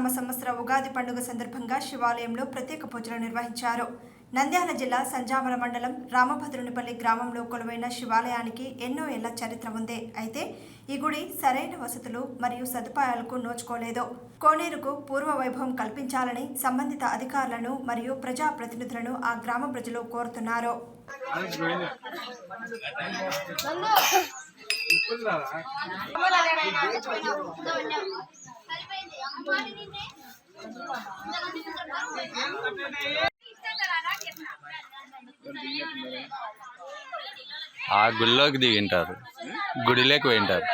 విశ్వవసునామ సంవత్సర ఉగాది పండుగ సందర్భంగా శివాలయంలో ప్రత్యేక పూజలు నిర్వహించారు. నంద్యాల జిల్లా సంజామర మండలం రామభద్రునిపల్లి గ్రామంలో కొలువైన శివాలయానికి ఎన్నో ఏళ్ల చరిత్ర ఉంది. అయితే ఈ గుడి సరైన వసతులు మరియు సదుపాయాలకు నోచుకోలేదు. కోనేరుకు పూర్వ వైభవం కల్పించాలని సంబంధిత అధికారులను మరియు ప్రజాప్రతినిధులను ఆ గ్రామ ప్రజలు కోరుతున్నారు. ఆ గుడిలోకి దిగింటారు, గుడిలోకి పోయింటారు.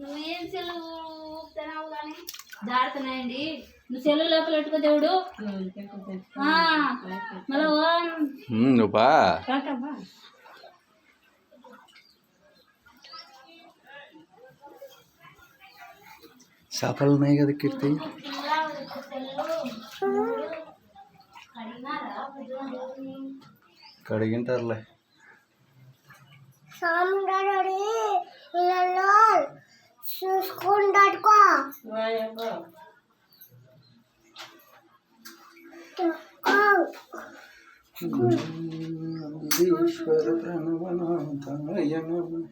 నువ్వేం సెల్లు ఊపుతున్నావు కానీ జాడుతున్నాయండి. నువ్వు సెల్లు లోపల పెట్టుకో దేవుడు. నువ్వా చేపలు ఉన్నాయి కదా కీర్తి, కడిగింటారులే. చూసుకుంటాడుకో ఈశ్వర ప్రణవనాథాయ నమః.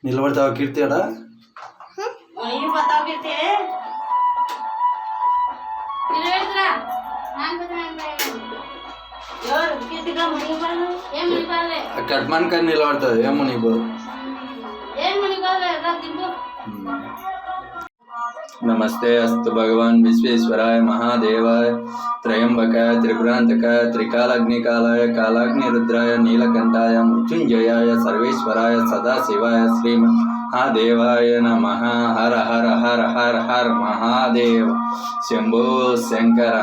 నిలబడతావా కీర్తి? అడా కట్మాన్ కానీ నిలబడుతుంది. ఏమో నీకు नमस्ते अस्तु भगवान विश्वेश्वराय महादेवाय त्रयंबकाय त्रिपुरांतकाय त्रिकालाग्निकालाय कालाग्निरुद्राय नीलकंठाय मृत्युंजयाय सर्वेश्वराय सदाशिवाय श्री महादेवाय नमः। हर हर हर हर हर महादेव शंभो शंकर।